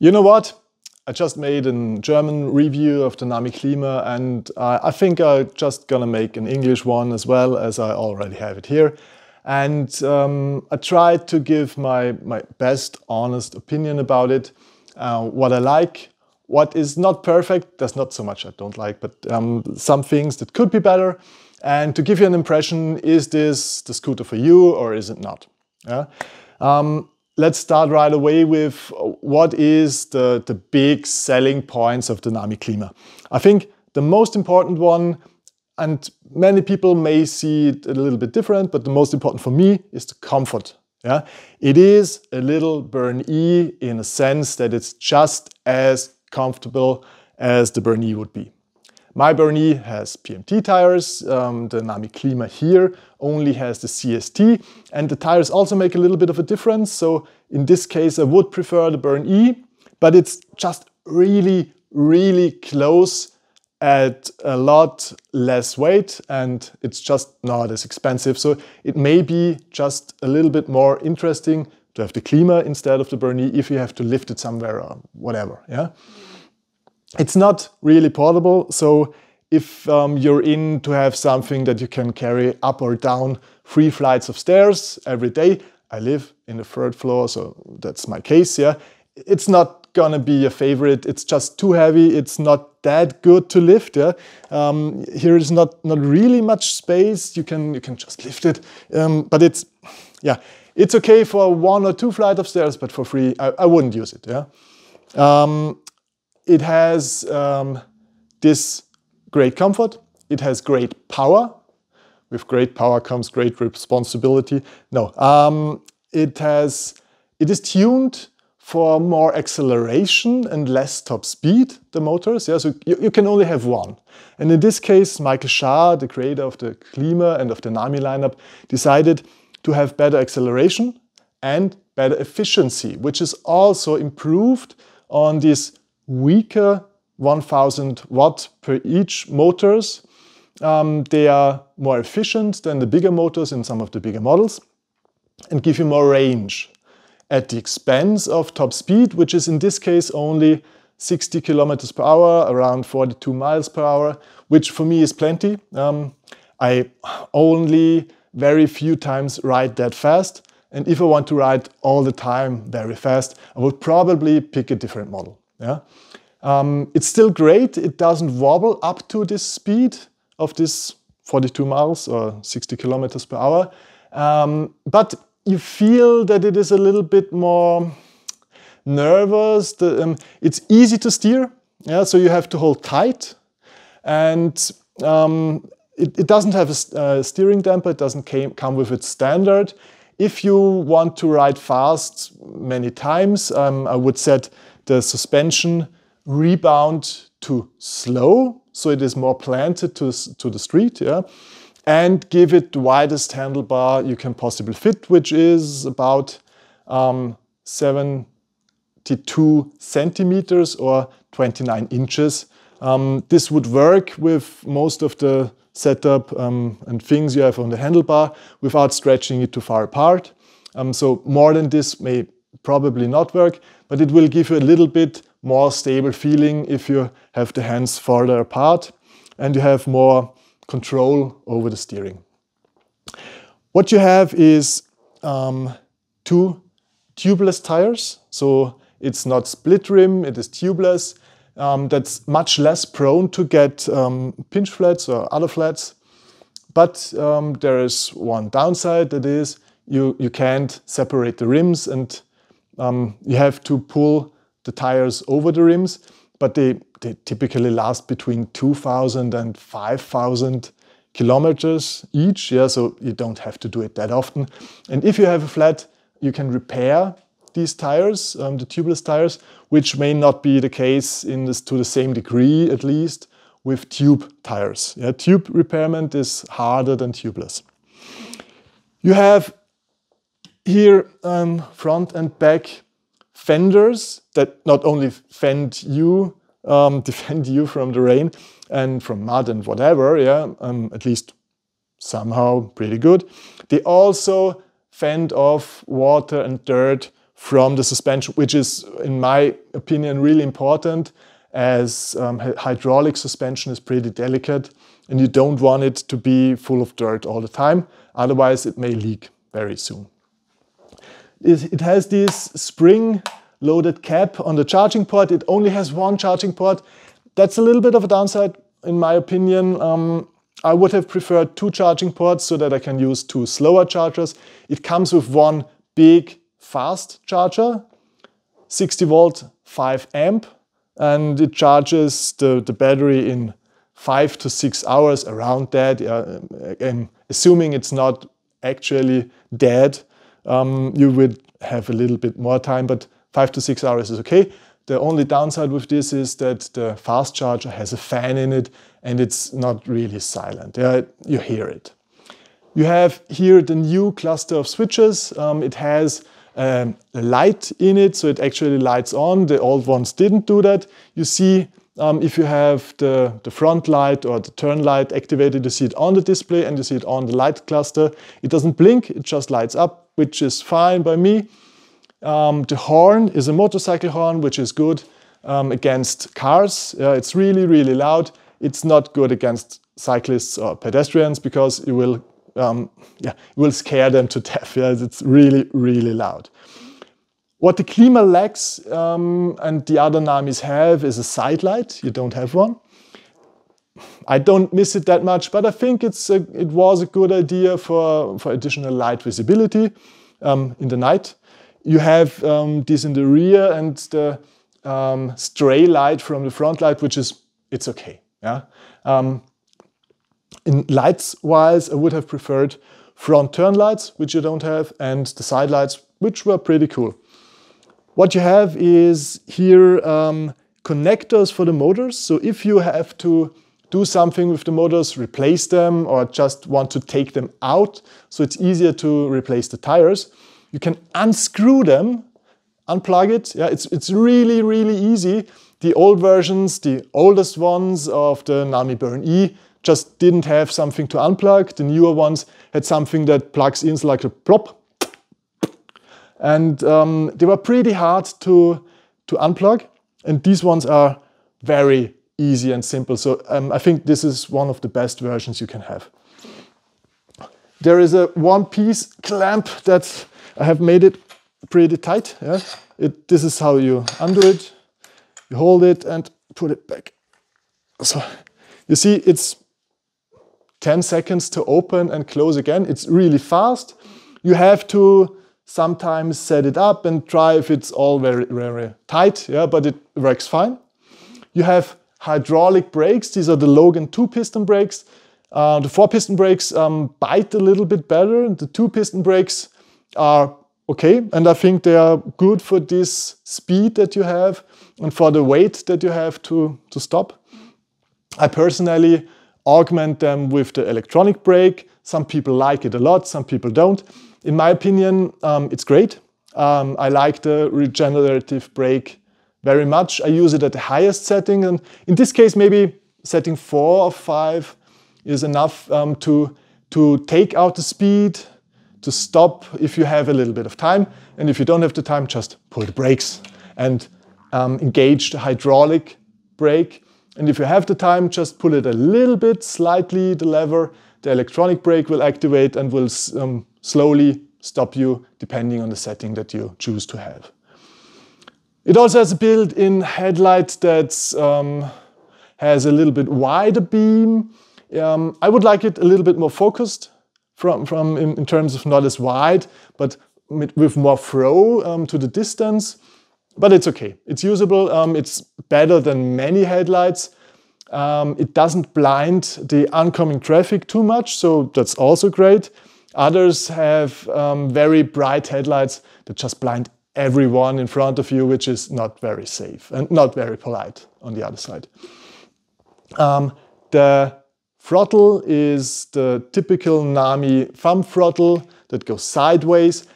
You know what? I just made a German review of the NAMI Klima, and I think I'm just gonna make an English one as well, as I already have it here. And I tried to give my best honest opinion about it, what I like, what is not perfect. There's not so much I don't like, but some things that could be better. And to give you an impression, is this the scooter for you or is it not? Yeah? Let's start right away with what is the big selling points of the NAMI Klima. I think the most important one, and many people may see it a little bit different, but the most important for me is the comfort. Yeah? It is a little Burn E in a sense that it's just as comfortable as the Burn E would be. My Burn E has PMT tires, the NAMI Klima here only has the CST, and the tires also make a little bit of a difference. So in this case I would prefer the Burn E, but it's just really, really close at a lot less weight, and it's just not as expensive. So it may be just a little bit more interesting to have the Klima instead of the Burn E if you have to lift it somewhere or whatever. Yeah. It's not really portable, so if you're in to have something that you can carry up or down 3 flights of stairs every day, I live in the 3rd floor, so that's my case, yeah. It's not gonna be a favorite, it's just too heavy, it's not that good to lift, yeah. Here is not really much space, you can just lift it, but it's okay for 1 or 2 flights of stairs, but for 3, I wouldn't use it, yeah. It has this great comfort, it has great power. With great power comes great responsibility. No, it is tuned for more acceleration and less top speed, the motors. Yeah, so you can only have one. And in this case, Michael Schaar, the creator of the Klima and of the NAMI lineup, decided to have better acceleration and better efficiency, which is also improved on these weaker 1000 watt per each motors. They are more efficient than the bigger motors in some of the bigger models and give you more range at the expense of top speed, which is in this case only 60 kilometers per hour, around 42 miles per hour, which for me is plenty. I only very few times ride that fast, and if I want to ride all the time very fast, I would probably pick a different model. Yeah? It's still great, it doesn't wobble up to this speed of this 42 miles or 60 kilometers per hour, but you feel that it is a little bit more nervous. It's easy to steer, yeah, so you have to hold tight, and it doesn't have a steering damper, it doesn't come with its standard. If you want to ride fast many times, I would set the suspension rebound to slow, so it is more planted to the street, yeah, and give it the widest handlebar you can possibly fit, which is about 72 centimeters or 29 inches. This would work with most of the setup and things you have on the handlebar without stretching it too far apart. So more than this may probably not work, but it will give you a little bit more stable feeling if you have the hands farther apart and you have more control over the steering. What you have is 2 tubeless tires, so it's not split rim, it is tubeless. That's much less prone to get pinch flats or other flats, but there is one downside, that is you can't separate the rims, and you have to pull the tires over the rims, but they typically last between 2,000 and 5,000 kilometers each, yeah, so you don't have to do it that often. And if you have a flat, you can repair these tires, the tubeless tires, which may not be the case to the same degree, at least, with tube tires. Yeah, tube repairment is harder than tubeless. You have here front and back fenders that not only defend you from the rain and from mud and whatever, yeah, at least somehow pretty good. They also fend off water and dirt from the suspension, which is, in my opinion, really important, as hydraulic suspension is pretty delicate and you don't want it to be full of dirt all the time, otherwise it may leak very soon. It has this spring-loaded cap on the charging port. It only has one charging port. That's a little bit of a downside, in my opinion. I would have preferred 2 charging ports so that I can use 2 slower chargers. It comes with one big, fast charger, 60 volt, 5 amp, and it charges the battery in 5 to 6 hours, around that. Assuming it's not actually dead, you would have a little bit more time, but 5 to 6 hours is okay. The only downside with this is that the fast charger has a fan in it and it's not really silent. You hear it. You have here the new cluster of switches. It has a light in it, so it actually lights on. The old ones didn't do that. You see, if you have the front light or the turn light activated, you see it on the display and you see it on the light cluster. It doesn't blink, it just lights up, which is fine by me. The horn is a motorcycle horn, which is good against cars. It's really, really loud. It's not good against cyclists or pedestrians because you will scare them to death. It's really, really loud. What the Klima lacks and the other NAMIs have is a side light. You don't have one. I don't miss it that much, but I think it was a good idea for additional light visibility in the night. You have this in the rear and the stray light from the front light, which is, it's okay. In lights-wise, I would have preferred front turn lights, which you don't have, and the side lights, which were pretty cool. What you have is here connectors for the motors. So if you have to do something with the motors, replace them, or just want to take them out, so it's easier to replace the tires, you can unscrew them, unplug it. It's really, really easy. The old versions, the oldest ones of the NAMI Burn E, just didn't have something to unplug. The newer ones had something that plugs in like a plop. And they were pretty hard to unplug. And these ones are very easy and simple. So I think this is one of the best versions you can have. There is a one-piece clamp that I have made it pretty tight. This is how you undo it. You hold it and put it back. So you see, it's 10 seconds to open and close again. It's really fast. You have to sometimes set it up and try if it's all very, very tight, but it works fine. You have hydraulic brakes. These are the Logan 2-piston brakes. The 4-piston brakes bite a little bit better. The 2-piston brakes are okay, and I think they are good for this speed that you have and for the weight that you have to stop. I personally augment them with the electronic brake. Some people like it a lot, some people don't. In my opinion, it's great. I like the regenerative brake very much. I use it at the highest setting, and in this case maybe setting 4 or 5 is enough to take out the speed, to stop if you have a little bit of time, and if you don't have the time, just pull the brakes and engage the hydraulic brake. And if you have the time, just pull it a little bit, slightly, the lever. The electronic brake will activate and will slowly stop you depending on the setting that you choose to have. It also has a built-in headlight that has a little bit wider beam. I would like it a little bit more focused in terms of not as wide, but with more throw to the distance. But it's okay. It's usable. It's better than many headlights. It doesn't blind the oncoming traffic too much, so that's also great. Others have very bright headlights that just blind everyone in front of you, which is not very safe and not very polite on the other side. The throttle is the typical NAMI thumb throttle that goes sideways.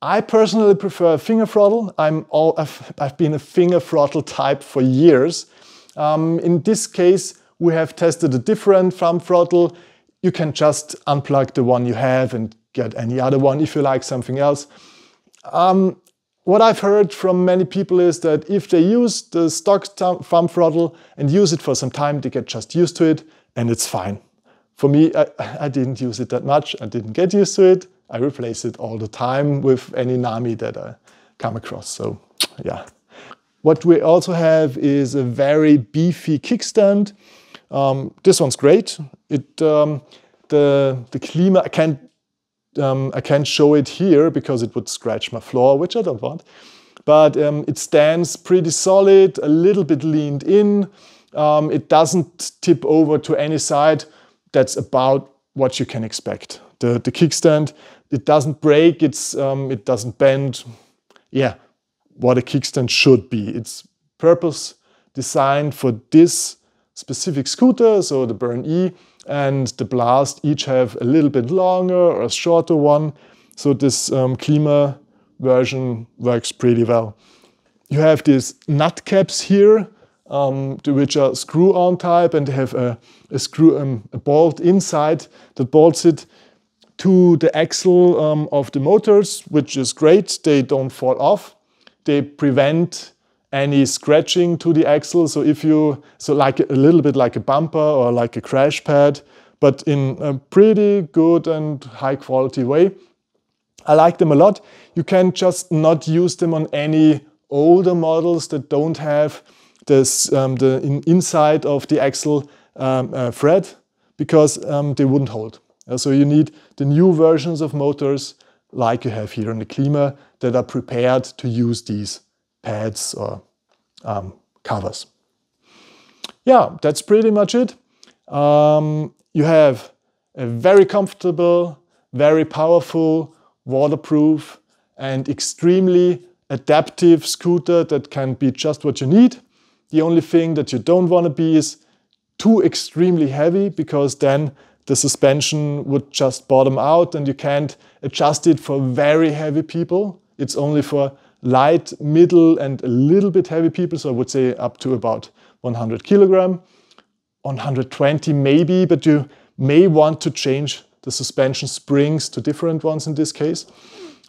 I personally prefer a finger throttle. I've been a finger throttle type for years. In this case, we have tested a different thumb throttle. You can just unplug the one you have and get any other one if you like something else. what I've heard from many people is that if they use the stock thumb throttle and use it for some time, they get just used to it and it's fine. For me, I didn't use it that much. I didn't get used to it. I replace it all the time with any NAMI that I come across. So yeah. What we also have is a very beefy kickstand. This one's great. The Klima, I can't show it here because it would scratch my floor, which I don't want. But it stands pretty solid, a little bit leaned in. It doesn't tip over to any side. That's about what you can expect. The kickstand, it doesn't break, it doesn't bend. Yeah, what a kickstand should be. It's purpose designed for this specific scooter, so the Burn E and the Blast each have a little bit longer or a shorter one. So this Klima version works pretty well. You have these Nutcaps here, which are screw-on type, and they have a bolt inside that bolts it to the axle of the motors, which is great. They don't fall off. They prevent any scratching to the axle. So like a little bit like a bumper or like a crash pad, but in a pretty good and high quality way. I like them a lot. You can just not use them on any older models that don't have this the inside of the axle thread, because they wouldn't hold. So you need the new versions of motors like you have here in the Klima that are prepared to use these pads or covers. Yeah, that's pretty much it. You have a very comfortable, very powerful, waterproof and extremely adaptive scooter that can be just what you need. The only thing that you don't want to be is too extremely heavy, because then the suspension would just bottom out and you can't adjust it for very heavy people. It's only for light, middle and a little bit heavy people. So I would say up to about 100 kilogram, 120 maybe, but you may want to change the suspension springs to different ones in this case.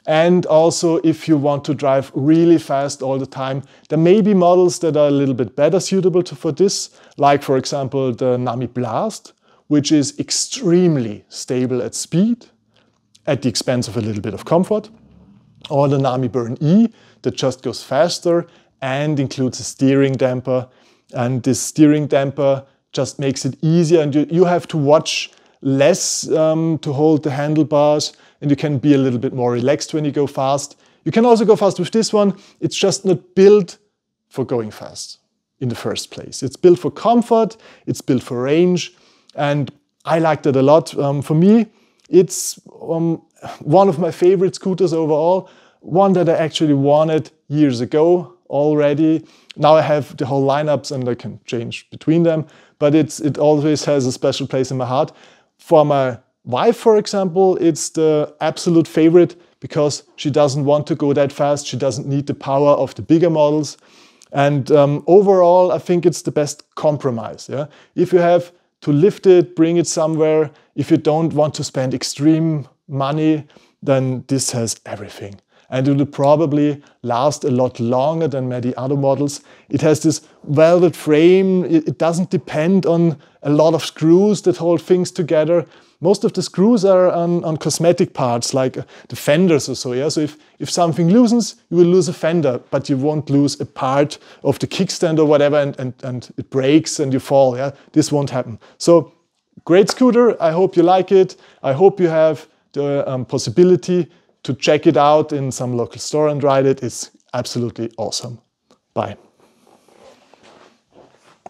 And also if you want to drive really fast all the time, there may be models that are a little bit better suitable for this, like for example the NAMI Blast, which is extremely stable at speed at the expense of a little bit of comfort, or the NAMI Burn E that just goes faster and includes a steering damper. And this steering damper just makes it easier, and you have to watch less to hold the handlebars, and you can be a little bit more relaxed when you go fast. You can also go fast with this one. It's just not built for going fast in the first place. It's built for comfort, it's built for range, and I liked it a lot. For me, it's one of my favorite scooters overall, one that I actually wanted years ago already. Now I have the whole lineups and I can change between them, but it always has a special place in my heart. For my wife, for example, it's the absolute favorite because she doesn't want to go that fast. She doesn't need the power of the bigger models. And overall, I think it's the best compromise. Yeah? If you have to lift it, bring it somewhere, if you don't want to spend extreme money, then this has everything. And it will probably last a lot longer than many other models. It has this velvet frame. It doesn't depend on a lot of screws that hold things together. Most of the screws are on cosmetic parts like the fenders or so. Yeah? So if something loosens, you will lose a fender, but you won't lose a part of the kickstand or whatever and it breaks and you fall. Yeah? This won't happen. So great scooter. I hope you like it. I hope you have the possibility to check it out in some local store and ride it. It's absolutely awesome. Bye.